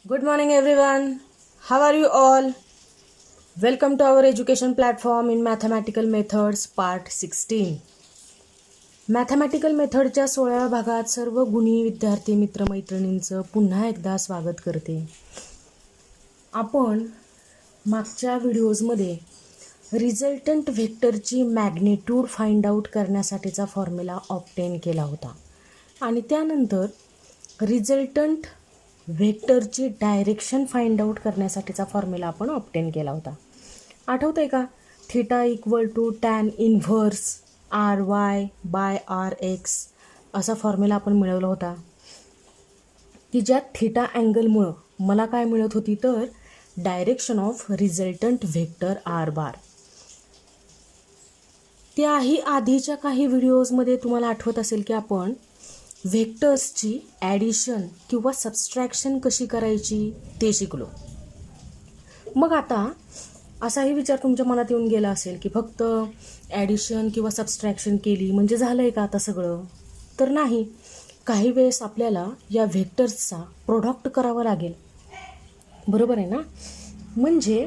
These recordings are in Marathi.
Good morning, everyone. How are you all? Welcome to our education platform in Mathematical Methods Part 16. Mathematical मेथडच्या 16व्या भागात सर्व गुणी विद्यार्थी मित्रमैत्रिणींचं पुन्हा एकदा स्वागत करते. आपण मागच्या व्हिडिओजमध्ये रिझल्टंट व्हेक्टरची मॅग्निट्यूड फाइंड आउट करण्यासाठीचा फॉर्म्युला ऑब्टेन केला होता आणि त्यानंतर रिझल्टंट व्हेक्टरची डायरेक्शन फाइंड आउट करण्यासाठीचा फॉर्म्युला आपण ऑब्टेन केला होता. आठवतं आहे का? थीटा = tan इन्व्हर्स RY/RX असा फॉर्म्युला आपण मिळवला होता की ज्यात थीटा अँगलमुळं मला काय मिळत होती तर direction of resultant vector R⁻. त्याही आधीच्या काही व्हिडिओजमध्ये तुम्हाला आठवत असेल की आपण व्हेक्टर्सची ॲडिशन किंवा सबस्ट्रॅक्शन कशी करायची ते शिकलो. मग आता असाही विचार तुमच्या मनात येऊन गेला असेल की फक्त ॲडिशन किंवा सबस्ट्रॅक्शन केली म्हणजे झालं आहे का आता सगळं? तर नाही. काही वेळेस आपल्याला या व्हेक्टर्सचा प्रोडक्ट करावा लागेल, बरोबर आहे ना? म्हणजे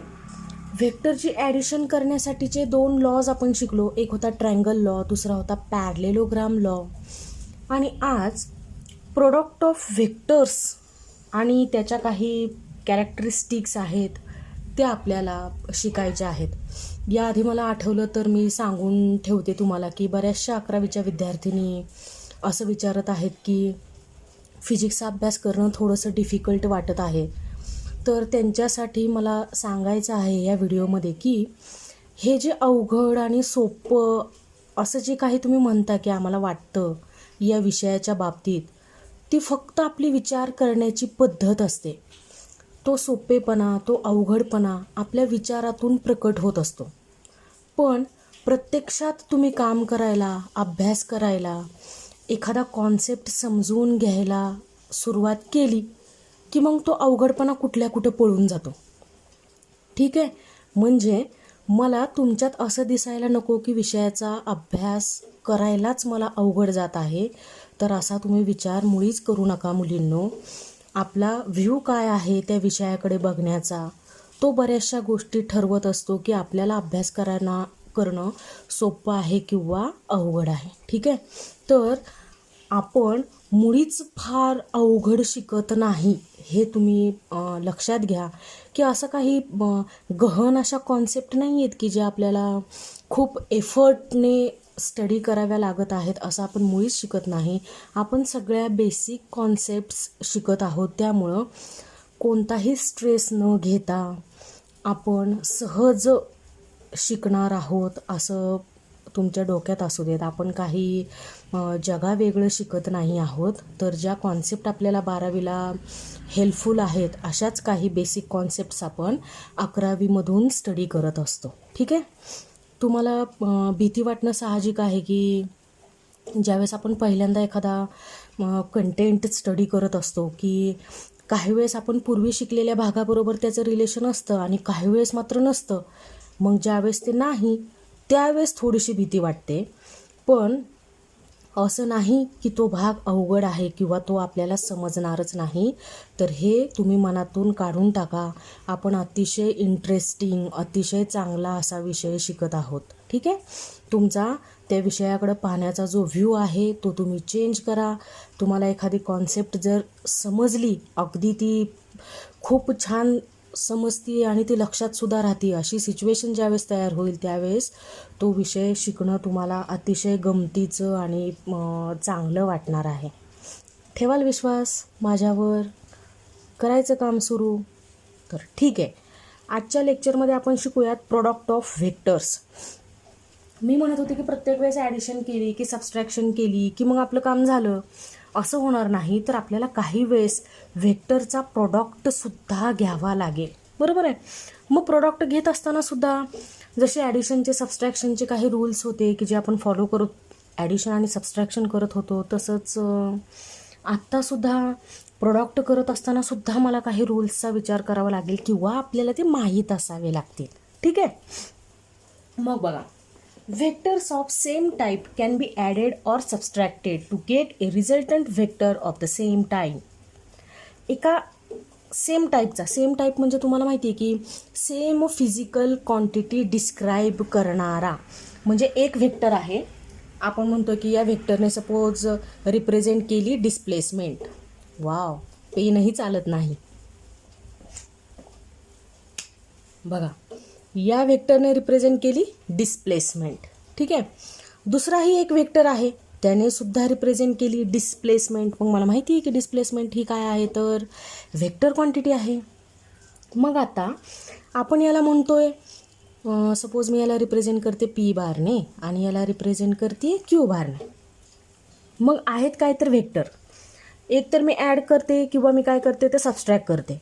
व्हेक्टरची ॲडिशन करण्यासाठीचे 2 लॉज आपण शिकलो. एक होता ट्रायंगल लॉ, दुसरा होता पॅरलेलोग्राम लॉ. आणि आज प्रोडक्ट ऑफ व्हेक्टर्स आणि त्याच्या काही कॅरेक्टरिस्टिक्स आहेत त्या आपल्याला शिकायच्या आहेत. याआधी मला आठवलं तर मी सांगून ठेवते तुम्हाला की बऱ्याचशा 11वीच्या विद्यार्थिनी असं विचारत आहेत की फिजिक्सचा अभ्यास करणं थोडंसं डिफिकल्ट वाटत आहे. तर त्यांच्यासाठी मला सांगायचं आहे या व्हिडिओमध्ये की हे जे अवघड आणि सोपं असं जे काही तुम्ही म्हणता की आम्हाला वाटतं या विषयाच्या बाबतीत, ती फक्त आपली विचार करण्याची पद्धत असते. तो सोपेपणा, तो अवघडपणा आपल्या विचारातून प्रकट होत असतो. पण प्रत्यक्षात तुम्ही काम करायला, अभ्यास करायला, एखादा कॉन्सेप्ट समजून घ्यायला सुरुवात केली की मग तो अवघडपणा कुठे पळून जातो. ठीक आहे? म्हणजे मला तुमच्यात असं दिसायला नको की विषयाचा अभ्यास करायलाच मला अवघड जात आहे. तर असा तुम्ही विचार मुळीच करू नका मुलींनो. आपला व्ह्यू काय आहे त्या विषयाकडे बघण्याचा, तो बऱ्याचशा गोष्टी ठरवत असतो की आपल्याला अभ्यास करणं सोपं आहे किंवा अवघड आहे. ठीक आहे? तर आपण मुळीच फार अवघड शिकत नाही हे तुम्ही लक्षात घ्या की असं काही गहन अशा कॉन्सेप्ट नाही आहेत की जे आपल्याला खूप एफर्टने स्टडी कराव्या लागत आहेत. असं आपण मुळीच शिकत नाही. आपण सगळ्या बेसिक कॉन्सेप्ट्स शिकत आहोत. त्यामुळं कोणताही स्ट्रेस न घेता आपण सहज शिकणार आहोत असं तुमच्या डोक्यात असू देत. आपण काही जगावेगळं शिकत नाही आहोत. तर ज्या कॉन्सेप्ट आपल्याला 12वीला हेल्पफुल आहेत अशाच काही बेसिक कॉन्सेप्ट्स आपण 11वीमधून स्टडी करत असतो. ठीक आहे? तुम्हाला भीती वाटणं साहजिक आहे की ज्यावेळेस आपण पहिल्यांदा एखादा कंटेंट स्टडी करत असतो की काही वेळेस आपण पूर्वी शिकलेल्या भागाबरोबर त्याचं रिलेशन असतं आणि काही वेळेस मात्र नसतं. मग ज्यावेळेस ते नाही त्यावेळेस थोडीशी भीती वाटते. पण असं नाही की तो भाग अवघड आहे किंवा तो आपल्याला समजणारच नाही. तर हे तुम्ही मनातून काढून टाका. आपण अतिशय इंटरेस्टिंग, अतिशय चांगला असा विषय शिकत आहोत. ठीक आहे? तुमचा त्या विषयाकडे पाहण्याचा जो व्ह्यू आहे तो तुम्ही चेंज करा. तुम्हाला एखादी कॉन्सेप्ट जर समजली, अगदी ती खूप छान समजती आणि ती लक्षातसुद्धा राहते, अशी सिच्युएशन ज्यावेळेस तयार होईल त्यावेळेस तो विषय शिकणं तुम्हाला अतिशय गमतीचं आणि चांगलं वाटणार आहे. ठेवाल विश्वास माझ्यावर? करायचं काम सुरू? तर ठीक आहे. आजच्या लेक्चरमध्ये आपण शिकूयात प्रोडक्ट ऑफ व्हेक्टर्स. मी म्हणत होते की प्रत्येक वेळेस ॲडिशन केली की सबस्ट्रॅक्शन केली की मग आपलं काम झालं, असं होणार नाही. तर आपल्याला काही वेळेस व्हेक्टरचा प्रोडक्टसुद्धा घ्यावा लागेल, बरोबर आहे? मग प्रोडक्ट घेत असताना सुद्धा जसे ॲडिशनचे, सबस्ट्रॅक्शनचे काही रूल्स होते की जे आपण फॉलो करत ॲडिशन आणि सबस्ट्रॅक्शन करत होतो, तसंच आत्तासुद्धा प्रोडक्ट करत असताना सुद्धा मला काही रूल्सचा विचार करावा लागेल किंवा आपल्याला ते माहीत असावे लागतील. ठीक आहे? मग बघा, vectors of same type can be added or subtracted to get a resultant vector of the same type. एका सेम टाईप म्हणजे तुम्हाला माहिती आहे की सेम फिजिकल क्वांटिटी डिस्क्राईब करणारा, म्हणजे एक व्हेक्टर आहे. आपण म्हणतो की या व्हेक्टरने सपोज रिप्रेझेंट केली डिस्प्लेसमेंट. वाव, पेनही चालत नाही. बघा, या व्हेक्टरने रिप्रेझेंट केली डिस्प्लेसमेंट. ठीक आहे. दुसराही एक व्हेक्टर आहे, त्याने सुद्धा रिप्रेझेंट केली डिस्प्लेसमेंट. मग मला माहिती आहे की डिस्प्लेसमेंट ही काय आहे, तर व्हेक्टर क्वांटिटी आहे. मग आता आपण याला म्हणतोय, सपोज मी याला रिप्रेझेंट करते पी बारने आणि याला रिप्रेझेंट करते क्यू बारने. मग आहेत काय तर व्हेक्टर, एक तर मी ॲड करते किंवा मी काय करते ते सबस्ट्रॅक्ट करते.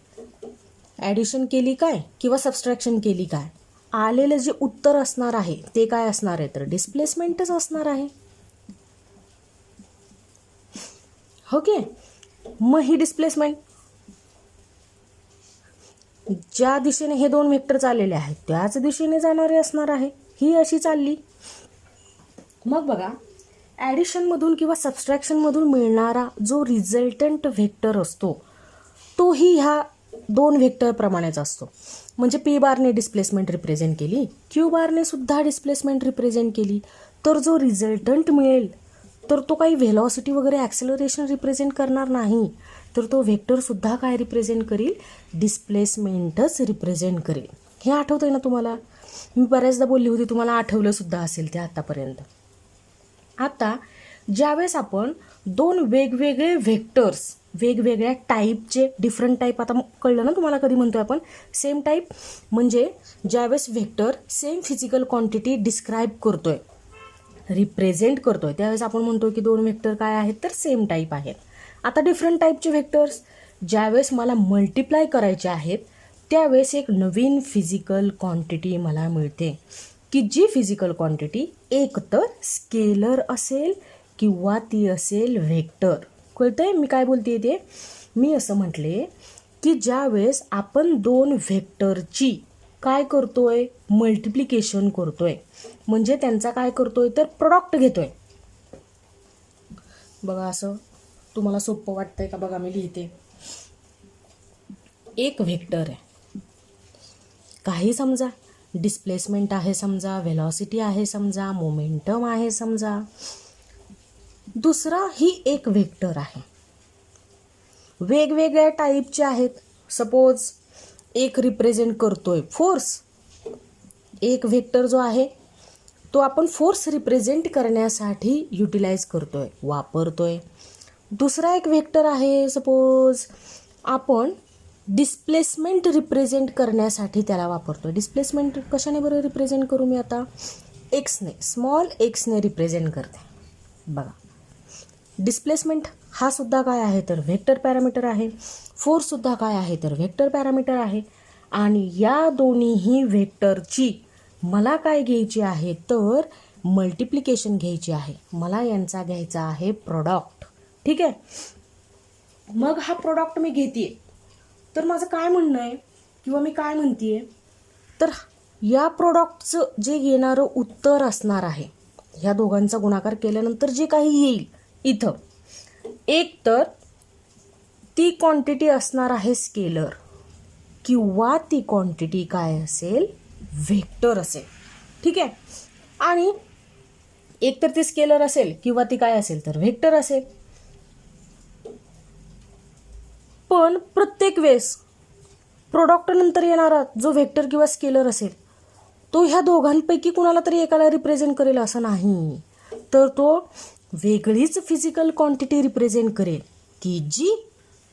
ॲडिशन केली काय किंवा सबस्ट्रॅक्शन केली काय, आलेलं जे उत्तर असणार आहे ते काय असणार आहे, तर डिस्प्लेसमेंटच असणार आहे. ओके. मग ही डिस्प्लेसमेंट ज्या दिशेने हे दोन व्हेक्टर चाललेले आहेत त्याच दिशेने जाणारे असणार आहे. ही अशी चालली. मग बघा, ॲडिशनमधून किंवा सबस्ट्रॅक्शनमधून मिळणारा जो रिझल्टंट व्हेक्टर असतो तोही ह्या दोन व्हेक्टरप्रमाणेच असतो. म्हणजे पी बारने डिस्प्लेसमेंट रिप्रेझेंट केली, क्यू बारने सुद्धा डिस्प्लेसमेंट रिप्रेझेंट केली, तर जो रिझल्टंट मिळेल तर तो काही व्हेलॉसिटी वगैरे ॲक्सेलरेशन रिप्रेझेंट करणार नाही, तर तो व्हेक्टरसुद्धा काय रिप्रेझेंट करेल, डिस्प्लेसमेंटच रिप्रेझेंट करेल. हे आठवतं आहे ना तुम्हाला? मी बऱ्याचदा बोलली होती, तुम्हाला आठवलंसुद्धा असेल ते आतापर्यंत. आता ज्यावेळेस आपण दोन वेगवेगळे व्हेक्टर्स, वेगवेगळ्या टाईपचे, डिफरंट टाईप, आता कळलं ना तुम्हाला कधी म्हणतोय आपण सेम टाईप, म्हणजे ज्यावेळेस vector same physical quantity describe करतोय, रिप्रेझेंट करतोय, त्यावेळेस आपण म्हणतो की दोन व्हेक्टर काय आहेत, तर सेम टाईप आहेत. आता डिफरंट टाईपचे व्हेक्टर्स ज्यावेळेस मला मल्टिप्लाय करायचे आहेत त्यावेळेस एक नवीन फिजिकल क्वांटिटी मला मिळते, की जी फिजिकल क्वांटिटी एक तर स्केलर असेल किंवा ती असेल व्हेक्टर. कळतंय मी काय बोलते ते? मी असं म्हटले की ज्यावेळेस आपण दोन व्हेक्टरची काय करतोय, मल्टिप्लिकेशन करतोय, म्हणजे त्यांचा काय करतोय, तर प्रोडक्ट घेतोय. बघा, असं तुम्हाला सोपं वाटतंय का? बघा, मी लिहिते. एक व्हेक्टर आहे, काही समजा, डिस्प्लेसमेंट आहे समजा, व्हेलॉसिटी आहे समजा, मोमेंटम आहे समजा. दुसरा ही एक व्हेक्टर आहे, वेगवेगळ्या टाईपचे आहेत. सपोज एक रिप्रेझेंट करतोय फोर्स, एक व्हेक्टर जो आहे तो आपण फोर्स रिप्रेझेंट करण्यासाठी युटिलाइज करतोय, वापरतोय. दुसरा एक व्हेक्टर आहे, सपोज आपण डिस्प्लेसमेंट रिप्रेझेंट करण्यासाठी त्याला वापरतोय. डिस्प्लेसमेंट कशाने बरं रिप्रेझेंट करू मी आता? एक्सने, स्मॉल एक्सने रिप्रेझेंट करते. बघा, डिस्प्लेसमेंट हा सुद्धा काय आहे, तर व्हेक्टर पॅरामीटर आहे. फोर्ससुद्धा काय आहे, तर व्हेक्टर पॅरामीटर आहे. आणि या दोन्हीही व्हेक्टरची मला काय घ्यायची आहे, तर मल्टिप्लिकेशन घ्यायची आहे. मला यांचा घ्यायचा आहे प्रोडक्ट. ठीक आहे. मग हा प्रोडक्ट मी घेते, तर माझं काय म्हणणं आहे किंवा मी काय म्हणते, तर या प्रोडक्टचं जे येणारं उत्तर असणार आहे, ह्या दोघांचा गुणाकार केल्यानंतर जे काही येईल इथं, एक तर ती क्वांटिटी असणार आहे स्केलर किंवा ती क्वांटिटी काय असेल, व्हेक्टर असेल. ठीक आहे. आणि एक तर ती स्केलर असेल किंवा ती काय असेल, तर व्हेक्टर असेल. पण प्रत्येक वेळेस प्रोडक्ट नंतर येणारा जो व्हेक्टर किंवा स्केलर असेल तो ह्या दोघांपैकी कुणाला तरी एकाला रिप्रेझेंट करेल असं नाही, तर तो वेगळीच फिजिकल क्वांटिटी रिप्रेझेंट करेल, की जी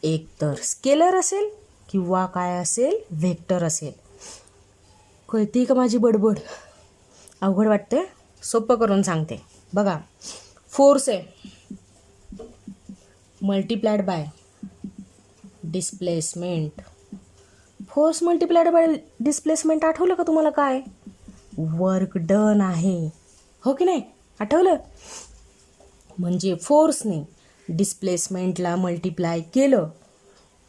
एक तर स्केलर असेल किंवा काय असेल, व्हेक्टर असेल. कळते का माझी बडबड? अवघड वाटते? सोपं करून सांगते. बघा, फोर्स आहे multiplied by displacement. Force multiplied by displacement आठवलं का तुम्हाला? काय वर्क डन आहे, हो की नाही? आठवलं? म्हणजे फोर्सने डिस्प्लेसमेंटला मल्टिप्लाय केलं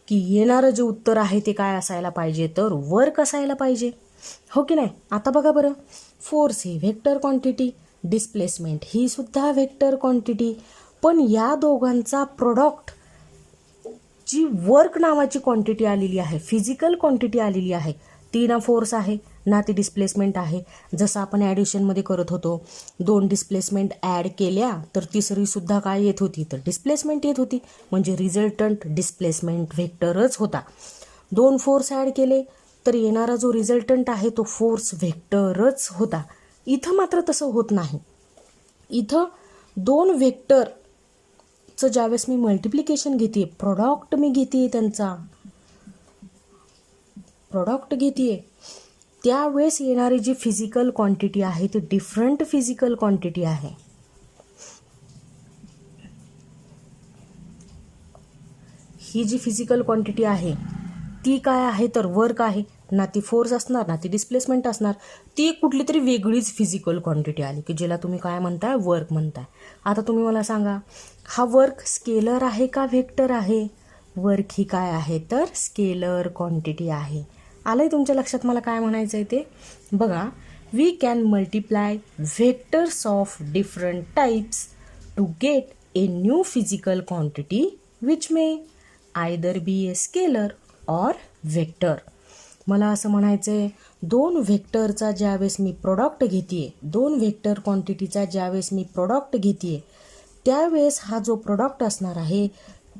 की येणारं जे उत्तर आहे ते काय असायला पाहिजे, तर वर्क असायला पाहिजे, हो की नाही? आता बघा बरं, फोर्स ही व्हेक्टर क्वांटिटी, डिस्प्लेसमेंट ही सुद्धा व्हेक्टर क्वांटिटी, पण या दोघांचा प्रोडक्ट जी वर्क नावाची क्वांटिटी आलेली आहे, फिजिकल क्वांटिटी आलेली आहे, ती ना फोर्स आहे ना ती डिस्प्लेसमेंट आहे. जसं आपण ॲडिशनमध्ये करत होतो, 2 डिस्प्लेसमेंट ॲड केल्या तर तिसरीसुद्धा काय येत होती, तर डिस्प्लेसमेंट येत होती. म्हणजे रिझल्टंट डिस्प्लेसमेंट व्हेक्टरच होता. 2 फोर्स ॲड केले तर येणारा जो रिझल्टंट आहे तो फोर्स व्हेक्टरच होता. इथं मात्र तसं होत नाही. इथं 2 व्हेक्टरचं ज्यावेळेस मी मल्टिप्लिकेशन घेते, प्रॉडक्ट मी घेते, त्यांचा प्रॉडक्ट घेते, त्यावेळेस येणारी जी फिजिकल क्वांटिटी आहे ती डिफरंट फिजिकल क्वांटिटी आहे. ही जी फिजिकल क्वांटिटी आहे ती काय आहे, तर वर्क आहे. ना ती फोर्स असणार ना ती डिस्प्लेसमेंट असणार. ती कुठली तरी वेगळीच फिजिकल क्वांटिटी आली की ज्याला तुम्ही काय म्हणताय, वर्क म्हणताय. आता तुम्ही मला सांगा, हा वर्क स्केलर आहे का व्हेक्टर आहे? वर्क ही काय आहे, तर स्केलर क्वांटिटी आहे. आलंय तुमच्या लक्षात मला काय म्हणायचं आहे ते? बघा, we can multiply vectors of different types to get a new physical quantity which may either be a scalar or vector. मला असं म्हणायचं आहे, 2 व्हेक्टरचा ज्यावेळेस मी प्रॉडक्ट घेते, 2 व्हेक्टर क्वांटिटीचा ज्यावेळेस मी प्रॉडक्ट घेते, त्यावेळेस हा जो प्रॉडक्ट असणार आहे,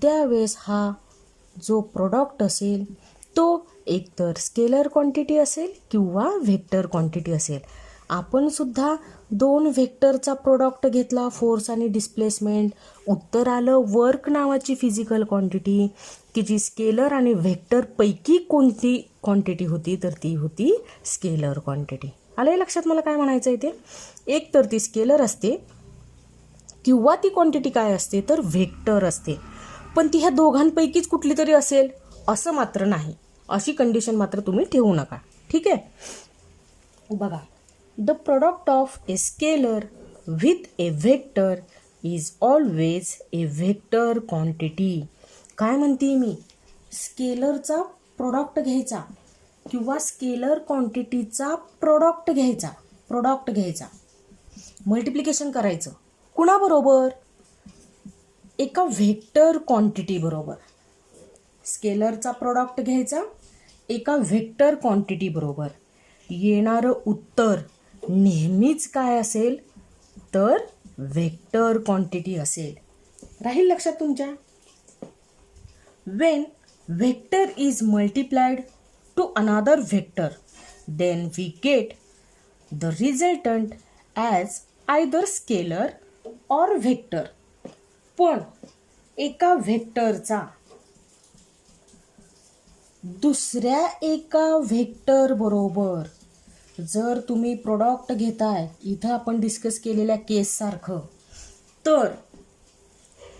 त्यावेळेस हा जो प्रॉडक्ट असेल तो एकतर स्केलर क्वांटिटी असेल किंवा व्हेक्टर क्वांटिटी असेल. आपण सुद्धा 2 व्हेक्टरचा प्रोडक्ट घेतला, फोर्स आणि डिस्प्लेसमेंट, उत्तर आलं वर्क नावाची फिजिकल क्वांटिटी, की जी स्केलर आणि व्हेक्टर पैकी कोणती क्वांटिटी होती, तर ती होती स्केलर क्वांटिटी. आलं लक्षात मला काय म्हणायचं आहे ते? एक तर ती स्केलर असते किंवा ती क्वांटिटी काय असते, तर व्हेक्टर असते. पण ती ह्या दोघांपैकीच कुठली तरी असेल असं मात्र नाही. अशी कंडिशन मात्र तुम्ही ठेवू नका. ठीक आहे. बघा, the product of a scalar with A vector is always a vector quantity. काय म्हणते मी? स्केलरचा प्रोडक्ट घ्यायचा किंवा स्केलर क्वांटिटीचा प्रोडक्ट घ्यायचा, मल्टिप्लिकेशन करायचं. कुणाबरोबर? एका व्हेक्टर क्वांटिटी बरोबर. स्केलरचा प्रोडक्ट घ्यायचा एका व्हेक्टर क्वांटिटी बरोबर. येणारं उत्तर नेहमीच काय असेल, तर व्हेक्टर क्वांटिटी असेल. राहील लक्षात तुमच्या? When vector is multiplied to another vector, then we get the resultant as either scalar or vector. पण एका व्हेक्टरचा दुसऱ्या एका व्हेक्टर बरोबर जर तुम्ही प्रोडक्ट घेताय, इथं आपण डिस्कस केलेल्या केससारखं, तर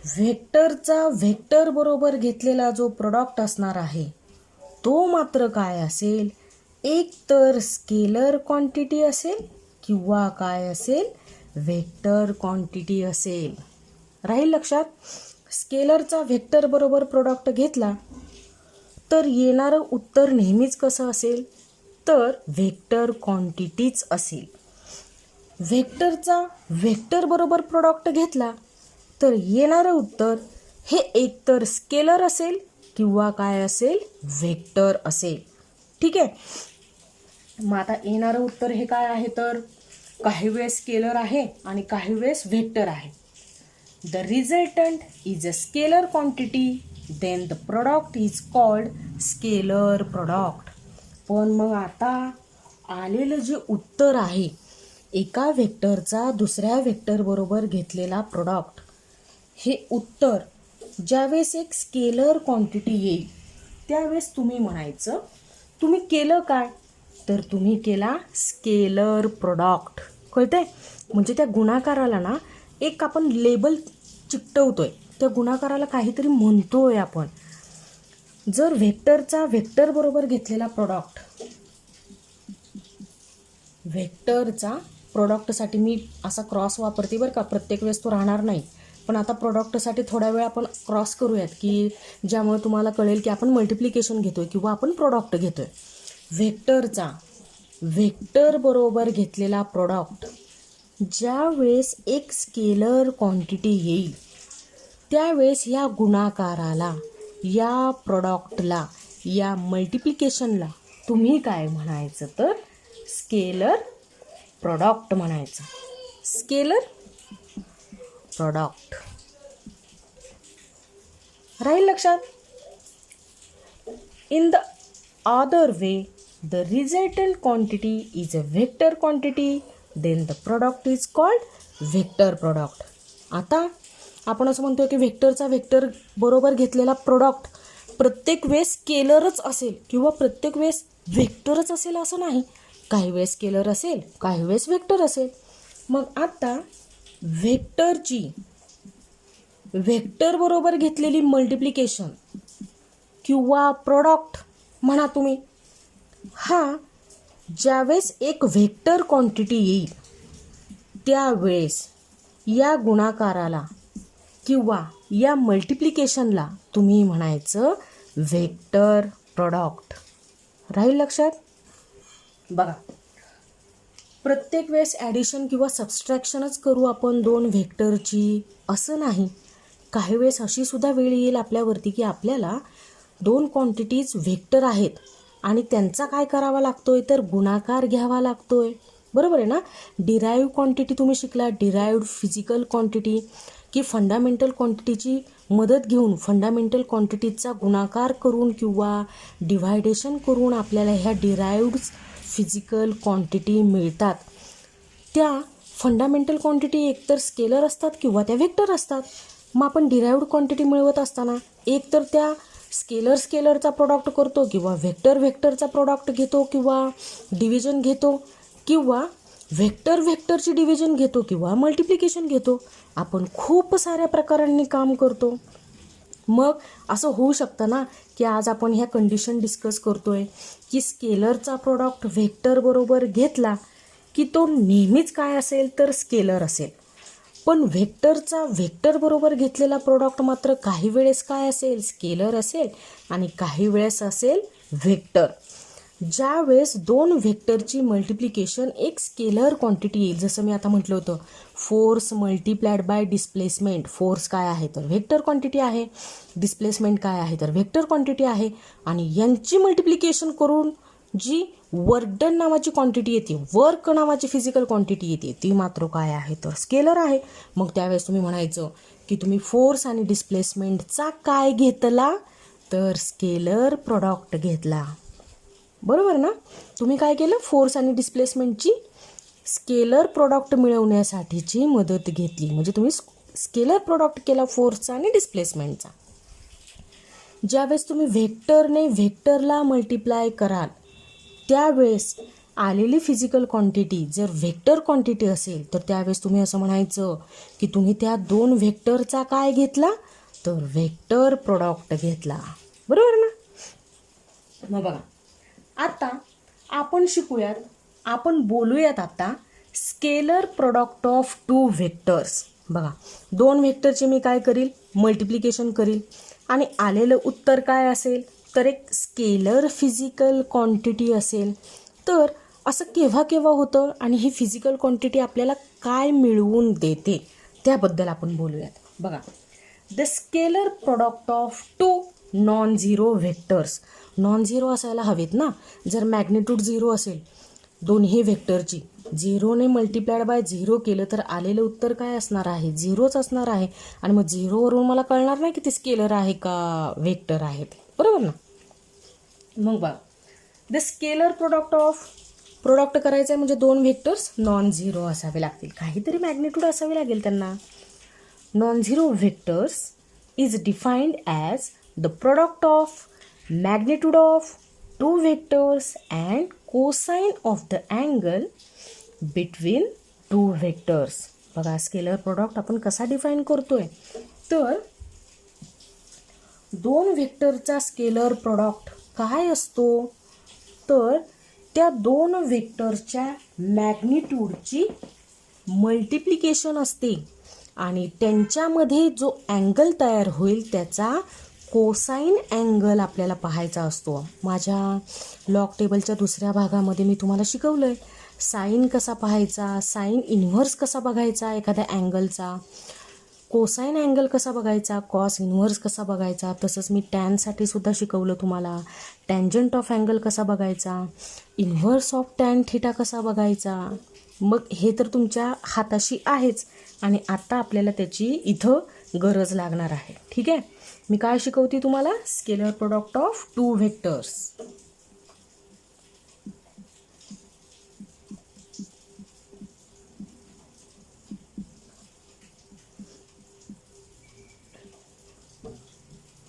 व्हेक्टरचा व्हेक्टर बरोबर घेतलेला जो प्रोडक्ट असणार आहे तो मात्र काय असेल, एक तर स्केलर क्वांटिटी असेल किंवा काय असेल, व्हेक्टर क्वांटिटी असेल. राहील लक्षात? स्केलरचा व्हेक्टर बरोबर प्रोडक्ट घेतला तर येणारं उत्तर नेहमीच कसं असेल, तर व्हेक्टर क्वांटिटीच असेल. व्हेक्टरचा व्हेक्टर बरोबर प्रोडक्ट घेतला तर येणारं उत्तर हे एकतर स्केलर असेल किंवा काय असेल, व्हेक्टर असेल. ठीक आहे. मग आता येणारं उत्तर हे काय आहे, तर काही वेळेस स्केलर आहे आणि काही वेळेस व्हेक्टर आहे. The resultant is a scalar quantity, then the product is called scalar product. पण मग आता आलेलं जे उत्तर आहे, एका व्हेक्टरचा दुसऱ्या व्हेक्टर बरोबर घेतलेला प्रोडक्ट, हे उत्तर ज्यावेळेस एक स्केलर क्वांटिटी येईल त्यावेळेस तुम्ही म्हणायचं, तुम्ही केलं काय, तर तुम्ही केला स्केलर प्रोडक्ट. कळतंय? म्हणजे त्या गुणाकाराला ना एक आपण लेबल चिकटवतोय, त्या गुणाकाराला काहीतरी म्हणतोय आपण. जर व्हेक्टरचा व्हेक्टर बरोबर घेतलेला प्रोडक्ट, व्हेक्टरचा प्रोडक्टसाठी मी असा क्रॉस वापरते बरं का, प्रत्येक वेळेस तो राहणार नाही, पण आता प्रोडक्टसाठी थोड्या वेळ आपण क्रॉस करूयात की ज्यामुळे तुम्हाला कळेल की आपण मल्टिप्लिकेशन घेतोय किंवा आपण प्रोडक्ट घेतोय. व्हेक्टरचा व्हेक्टर बरोबर घेतलेला प्रोडक्ट ज्यावेळेस एक स्केलर क्वांटिटी येईल त्यावेळेस ह्या गुणाकाराला या प्रॉडक्टला, या मल्टिप्लिकेशनला तुम्ही काय म्हणायचं तर स्केलर प्रॉडक्ट म्हणायचं. स्केलर प्रॉडक्ट राहील लक्षात. In the other way the resultant quantity is a vector quantity, then the product is called vector product. आता आपण असं म्हणतो की व्हेक्टरचा व्हेक्टर बरोबर घेतलेला प्रोडक्ट प्रत्येक वेळेस स्केलरच असेल किंवा प्रत्येक वेळेस व्हेक्टरच असेल असं नाही. काही वेळेस स्केलर असेल, काही वेळेस व्हेक्टर असेल. मग आता व्हेक्टरची व्हेक्टर बरोबर घेतलेली मल्टिप्लिकेशन किंवा प्रोडक्ट म्हणा तुम्ही, हा ज्यावेळेस एक व्हेक्टर क्वांटिटी येईल त्यावेळेस या गुणाकाराला किंवा या मल्टिप्लिकेशनला तुम्ही म्हणायचं व्हेक्टर प्रॉडक्ट. राहील लक्षात. बघा, प्रत्येक वेळेस ॲडिशन किंवा सबस्ट्रॅक्शनच करू आपण दोन व्हेक्टरची असं नाही. काही वेळेस अशी सुद्धा वेळ येईल आपल्यावरती की आपल्याला दोन क्वांटिटीज व्हेक्टर आहेत आणि त्यांचा काय करावा लागतोय तर गुणाकार घ्यावा लागतोय. बरोबर आहे ना. डिराईव्ह क्वांटिटी तुम्ही शिकला, डिराईव्ड फिजिकल क्वांटिटी, की फंडामेंटल क्वांटिटीची मदत घेऊन फंडामेंटल क्वांटिटीचा गुणाकार करून किंवा डिव्हायडेशन करून आपल्याला ह्या डिराईव्ड फिजिकल क्वांटिटी मिळतात. त्या फंडामेंटल क्वांटिटी एकतर स्केलर असतात किंवा त्या व्हेक्टर असतात. मग आपण डिराईव्ड क्वांटिटी मिळवत असताना एकतर त्या स्केलरचा प्रोडक्ट करतो किंवा व्हेक्टरचा प्रोडक्ट घेतो किंवा डिव्हिजन घेतो किंवा व्हेक्टरची डिव्हिजन घेतो किंवा मल्टिप्लिकेशन घेतो. आपण खूप साऱ्या प्रकारांनी काम करतो. मग असं होऊ शकतं ना की आज आपण ह्या कंडिशन डिस्कस करतोय की स्केलरचा प्रोडक्ट व्हेक्टर बरोबर घेतला की तो नेहमीच काय असेल तर स्केलर असेल. पण व्हेक्टरचा व्हेक्टर बरोबर घेतलेला प्रोडक्ट मात्र काही वेळेस काय असेल स्केलर असेल आणि काही वेळेस असेल व्हेक्टर. ज्या वेळेस दोन व्हेक्टरची मल्टिप्लिकेशन एक स्केलर क्वांटिटी येईल, जसं मी आता म्हटलं होतं force multiplied by displacement. Force काय आहे तर व्हेक्टर क्वांटिटी आहे, डिस्प्लेसमेंट काय आहे तर व्हेक्टर क्वांटिटी आहे, आणि यांची मल्टिप्लिकेशन करून जी वर्क डन नावाची क्वांटिटी येते, वर्क नावाची फिजिकल क्वांटिटी येते, ती मात्र काय आहे तर स्केलर आहे. मग त्यावेळेस तुम्ही म्हणायचं की तुम्ही फोर्स आणि डिस्प्लेसमेंटचा काय घेतला तर स्केलर प्रॉडक्ट घेतला. बरोबर ना. तुम्ही काय केलं, फोर्स आणि डिस्प्लेसमेंटची स्केलर प्रॉडक्ट मिळवण्यासाठीची मदत घेतली, म्हणजे तुम्ही स्केलर प्रॉडक्ट केला फोर्सचा आणि डिस्प्लेसमेंटचा. ज्यावेळेस तुम्ही व्हेक्टरने व्हेक्टरला मल्टिप्लाय कराल त्यावेळेस आलेली फिजिकल क्वांटिटी जर व्हेक्टर क्वांटिटी असेल तर त्यावेळेस तुम्ही असं म्हणायचं की तुम्ही त्या दोन व्हेक्टरचा काय घेतला तर व्हेक्टर प्रॉडक्ट घेतला. बरोबर ना. मग बघा, आता आपण शिकूयात, आपण बोलूयात आता scalar product of two vectors. बघा, दोन व्हेक्टरचे मी काय करील मल्टिप्लिकेशन करील आणि आलेलं उत्तर काय असेल तर एक स्केलर फिजिकल क्वांटिटी असेल. तर असं केव्हा केव्हा होतं आणि ही फिजिकल क्वांटिटी आपल्याला काय मिळवून देते त्याबद्दल आपण बोलूयात. बघा, the scalar product of two non zero vectors. Non zero असायला हवेत ना. जर मॅग्निट्यूड झिरो असेल दोन्ही व्हेक्टरची, झिरोने मल्टिप्लाइड बाय झिरो केलं तर आलेलं उत्तर काय असणार आहे झिरोच असणार आहे. आणि मग झिरोवरून मला कळणार नाही की ते स्केलर आहे का व्हेक्टर आहे ते. बरोबर ना. मग बघा, द स्केलर प्रोडक्ट करायचं आहे म्हणजे दोन व्हेक्टर्स नॉन झिरो असावे लागतील, काहीतरी मॅग्निट्यूड असावे लागेल त्यांना. Non zero vectors is defined as the product of magnitude of two vectors and cosine of the angle between two vectors. बघा, स्केलर प्रोडक्ट आपण कसा डिफाईन करतोय तर दोन व्हेक्टरचा स्केलर प्रोडक्ट काय असतो तर त्या दोन व्हेक्टरच्या मॅग्निट्यूडची मल्टिप्लिकेशन असते आणि त्यांच्यामध्ये जो अँगल तयार होईल त्याचा कोसाइन अँगल आपल्याला पाहायचा असतो. माझ्या लॉग टेबलच्या दुसऱ्या भागामध्ये मी तुम्हाला शिकवलं आहे साईन कसा पाहायचा, साईन इन्व्हर्स कसा बघायचा एखाद्या अँगलचा, कोसाईन अँगल कसा बघायचा, कॉस इन्व्हर्स कसा बघायचा, तसंच मी टॅनसाठी सुद्धा शिकवलं तुम्हाला. टँजंट ऑफ अँगल कसा बघायचा, इन्व्हर्स ऑफ टॅन थिटा कसा बघायचा. मग हे तर तुमच्या हाताशी आहेच आणि आता आपल्याला त्याची इथं गरज लागणार आहे. ठीक आहे, मी काय शिकवते तुम्हाला, scalar product of two vectors.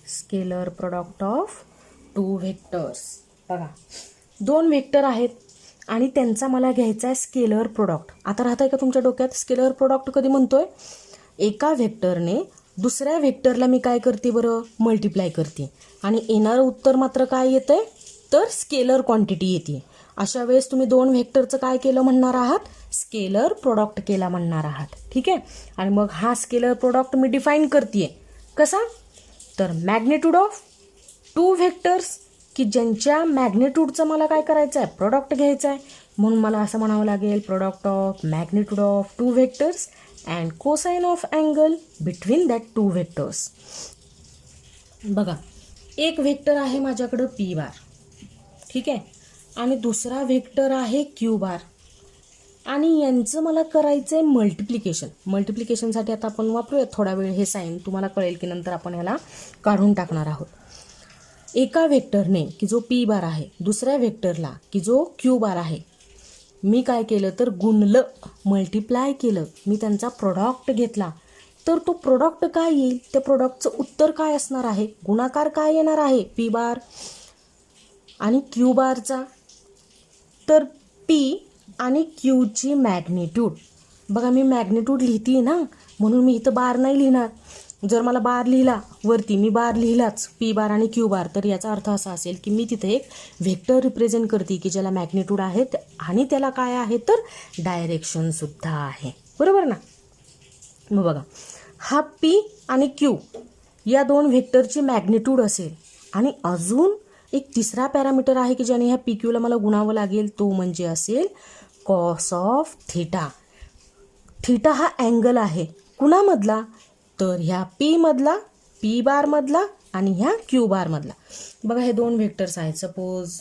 Scalar product of two vectors. बघा, दोन व्हेक्टर आहेत आणि त्यांचा मला घ्यायचा आहे स्केलर प्रोडक्ट. आता राहत आहे का तुमच्या डोक्यात, स्केलर प्रोडक्ट कधी म्हणतोय, एका व्हेक्टरने दुसऱ्या व्हेक्टरला मी काय करते बरं, मल्टिप्लाय करते आणि येणारं उत्तर मात्र काय येतंय, तर स्केलर क्वांटिटी येते. अशा वेळेस तुम्ही दोन व्हेक्टरचं काय केलं म्हणणार आहात, स्केलर प्रोडक्ट केला म्हणणार आहात. ठीक आहे, आणि मग हा स्केलर प्रोडक्ट मी डिफाईन करते कसा, तर मॅग्निट्यूड ऑफ टू व्हेक्टर्स, की ज्यांच्या मॅग्निट्यूडचं मला काय करायचं आहे, प्रोडक्ट घ्यायचं आहे. म्हणून मला असं म्हणावं लागेल, product of magnitude of two vectors and cosine of angle between that two vectors. बघा, एक व्हेक्टर आहे माझ्याकडं पी बार, ठीक आहे, आणि दुसरा व्हेक्टर आहे क्यू बार, आणि यांचं मला करायचं आहे मल्टिप्लिकेशन. मल्टिप्लिकेशनसाठी आता आपण वापरूया थोडा वेळ हे साईन, तुम्हाला कळेल की नंतर आपण ह्याला काढून टाकणार आहोत. एका व्हेक्टरने की जो पी बार आहे, दुसऱ्या व्हेक्टरला की जो क्यू बार आहे, मी काय केलं तर गुणलं, मल्टिप्लाय केलं, मी त्यांचा प्रोडक्ट घेतला. तर तो प्रोडक्ट काय येईल, त्या प्रोडक्टचं उत्तर काय असणार आहे, गुणाकार काय येणार आहे पी बार आणि क्यू बारचा, तर पी आणि क्यूची मॅग्निट्यूड. बघा, मी मॅग्निट्यूड लिहिते ना, म्हणून मी इथं बार नाही लिहिणार. जर मला बार लिहिला वरती, मी बार लिहिलाच पी बार आणि क्यू बार, तर याचा अर्थ असा असेल की मी तिथे एक व्हेक्टर रिप्रेझेंट करते की ज्याला मॅग्निट्यूड आहे आणि त्याला काय आहे तर डायरेक्शनसुद्धा आहे. बरोबर ना. मग बघा, हा पी आणि क्यू या दोन व्हेक्टरची मॅग्निट्यूड असेल आणि अजून एक तिसरा पॅरामीटर आहे की ज्याने ह्या पी क्यूला मला गुणावं लागेल, तो म्हणजे असेल कॉस ऑफ थिटा. थिटा हा अँगल आहे कुणामधला, तर ह्या पी मधला, पी बार मधला आणि ह्या क्यू बार मधला. बघा, हे दोन व्हेक्टर्स आहेत, सपोज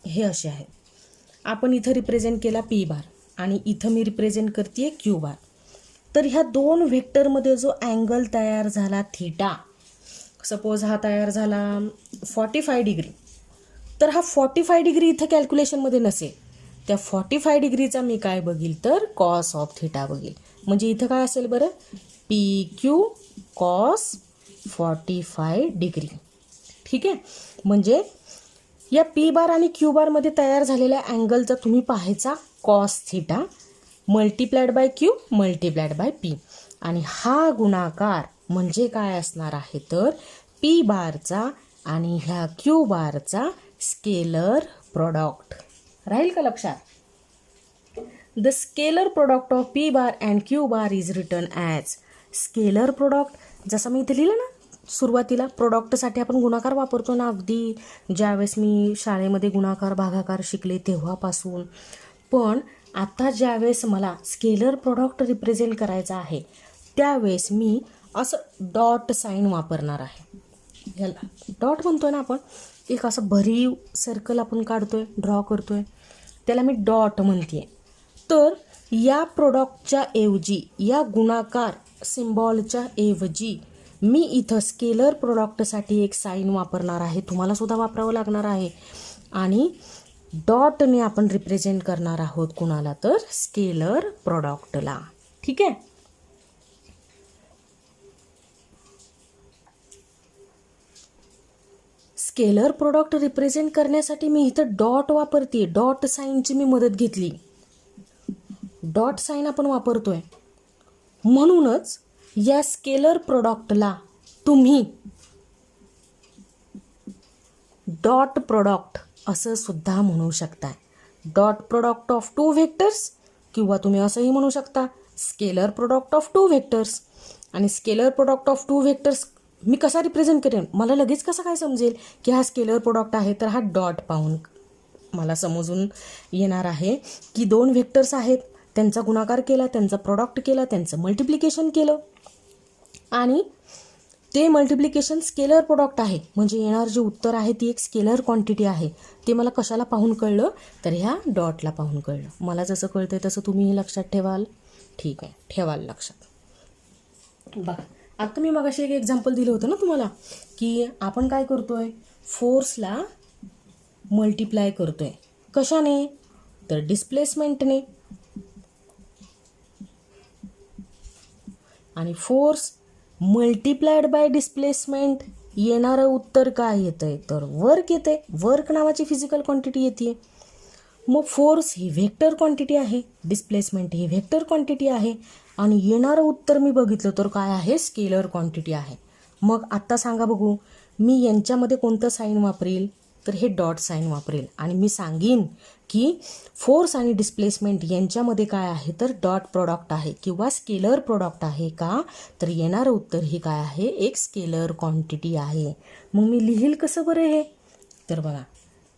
हे असे आहेत. आपण इथं रिप्रेझेंट केला पी बार आणि इथं मी रिप्रेझेंट करते क्यू बार. तर ह्या दोन व्हेक्टरमध्ये जो अँगल तयार झाला थिटा, सपोज हा तयार झाला 45 डिग्री, तर हा 45 डिग्री इथं कॅल्क्युलेशनमध्ये नसेल. त्या 45 डिग्रीचा मी काय बघील तर कॉस ऑफ थिटा बघील. म्हणजे इथं काय असेल बरं, पी क्यू कॉस 45 डिग्री. ठीक आहे, म्हणजे या पी बार आणि क्यू बारमध्ये तयार झालेल्या अँगलचा तुम्ही पाहायचा cos theta multiplied by Q multiplied by P, आणि हा गुणाकार म्हणजे काय असणार आहे तर पी बारचा आणि ह्या क्यू बारचा स्केलर प्रोडक्ट. राहील का लक्षात. The scalar product of P bar and Q bar is written as scalar product. जसं मी इथे लिहिलं ना सुरुवातीला, प्रोडक्टसाठी आपण गुणाकार वापरतो ना, अगदी ज्यावेळेस मी शाळेमध्ये गुणाकार भागाकार शिकले तेव्हापासून. पण आता ज्यावेळेस मला स्केलर प्रोडक्ट रिप्रेझेंट करायचा आहे त्यावेळेस मी असं डॉट साईन वापरणार आहे. ह्याला डॉट म्हणतोय ना आपण, एक असं भरीव सर्कल आपण काढतोय, ड्रॉ करतोय, त्याला मी डॉट म्हणते. तर या प्रोडक्टच्या ऐवजी, या गुणाकार सिम्बॉलच्या ऐवजी मी इथं स्केलर प्रोडक्टसाठी एक साईन वापरणार आहे, तुम्हाला सुद्धा वापरावं लागणार आहे, आणि डॉटने आपण रिप्रेझेंट करणार आहोत कुणाला तर स्केलर प्रोडक्टला. ठीक आहे. स्केलर प्रोडक्ट रिप्रेझेंट करण्यासाठी मी इथं डॉट वापरते, डॉट साईनची मी मदत घेतली. डॉट साईन आपण वापरतोय, म्हणूनच या स्केलर प्रोडक्टला तुम्ही डॉट प्रोडक्ट असं सुद्धा म्हणू शकता. Dot product of two vectors, किंवा तुम्ही असंही म्हणू शकता scalar product of two vectors. आणि scalar product of two vectors मी कसा रिप्रेझेंट करेन, मला लगेच कसं काय समजेल की हा स्केलर प्रोडक्ट आहे, तर हा डॉट पाहून मला समजून येणार आहे की दोन व्हेक्टर्स आहेत, त्यांचा गुणाकार केला, त्यांचा प्रोडक्ट केला, त्यांचं मल्टिप्लिकेशन केलं. आणि ते मल्टिप्लिकेशन स्केलर प्रोडक्ट आहे, म्हणजे येणार जे उत्तर आहे ती एक स्केलर क्वांटिटी आहे. ते मला कशाला पाहून कळलं, तर ह्या डॉटला पाहून कळलं. मला जसं कळतंय तसं तुम्हीही लक्षात ठेवाल. ठीक आहे, ठेवाल लक्षात. बघा, आता मी मगाशी एक एक्झाम्पल दिलं होतं ना तुम्हाला, की आपण काय करतोय, फोर्सला मल्टिप्लाय करतोय. कशाने, तर डिस्प्लेसमेंटने. आणि फोर्स मल्टिप्लाइड बाय डिस्प्लेसमेंट, येणारं उत्तर काय येतंय, तर वर्क येते. वर्क नावाची फिजिकल क्वांटिटी येते. मग फोर्स ही व्हेक्टर क्वांटिटी आहे, डिस्प्लेसमेंट ही व्हेक्टर क्वांटिटी आहे, आणि येणारं उत्तर मी बघितलं तर काय आहे, स्केलर क्वांटिटी आहे. मग आत्ता सांगा बघू, मी यांच्यामध्ये कोणतं साईन वापरेल, तर हे डॉट साईन वापरेल. आणि मी सांगेन की फोर्स आणि डिस्प्लेसमेंट यांच्यामध्ये काय आहे, तर डॉट प्रोडक्ट आहे किंवा स्केलर प्रोडक्ट आहे का, तर येणारं उत्तर हे काय आहे, एक स्केलर क्वांटिटी आहे. मग मी लिहिल कसं बरं हे, तर बघा,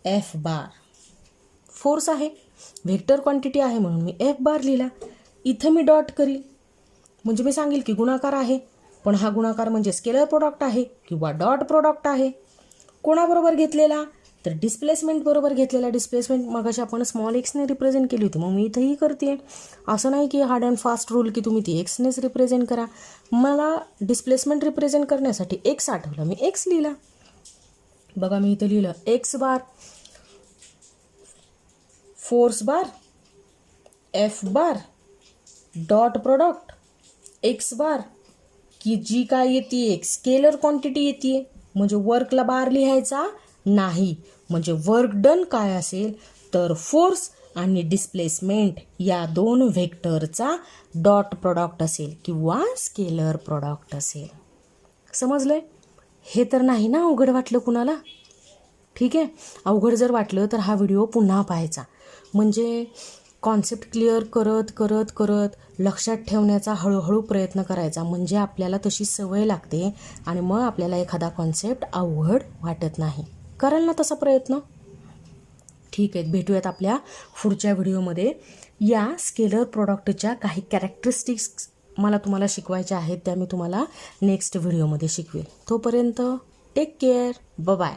एफ बार फोर्स आहे, व्हेक्टर क्वांटिटी आहे, म्हणून मी एफ बार लिहिला. इथं मी डॉट करील, म्हणजे मी सांगेल की गुणाकार आहे, पण हा गुणाकार म्हणजे स्केलर प्रोडक्ट आहे किंवा डॉट प्रोडक्ट आहे. कोणाबरोबर घेतलेला, तर डिस्प्लेसमेंट बरोबर घेतलेला. डिस्प्लेसमेंट मगाशी आपण स्मॉल एक्सने रिप्रेझेंट केली होती, मग मी इथंही करते. असं नाही की हार्ड अँड फास्ट रूल की तुम्ही ती एक्सनेच रिप्रेझेंट करा. मला डिस्प्लेसमेंट रिप्रेझेंट करण्यासाठी एक्स आठवलं, मी एक्स लिहिला. बघा, मी इथं लिहिलं X bar, force bar, F bar, dot product, X bar, की जी काय येते, एक स्केलर क्वांटिटी येते. म्हणजे वर्कला बार लिहायचा नाही. म्हणजे वर्क डन काय असेल, तर फोर्स आणि डिस्प्लेसमेंट या दोन व्हेक्टरचा डॉट प्रोडक्ट असेल किंवा स्केलर प्रोडक्ट असेल. समजलंय? हे तर नाही ना अवघड वाटलं कुणाला? ठीक आहे, अवघड जर वाटलं तर हा व्हिडिओ पुन्हा पाहायचा, म्हणजे कॉन्सेप्ट क्लिअर करत करत करत लक्षात ठेवण्याचा हळूहळू प्रयत्न करायचा, म्हणजे आपल्याला तशी सवय लागते आणि मग आपल्याला एखादा कॉन्सेप्ट अवघड वाटत नाही. कराल ना तसा प्रयत्न? ठीक आहे, भेटूयात आपल्या पुढच्या व्हिडिओमध्ये. या स्केलर प्रोडक्टच्या काही कॅरेक्टरिस्टिक्स मला तुम्हाला शिकवायच्या आहेत, त्या मी तुम्हाला नेक्स्ट व्हिडिओमध्ये शिकवेल. तोपर्यंत टेक केअर, बाय.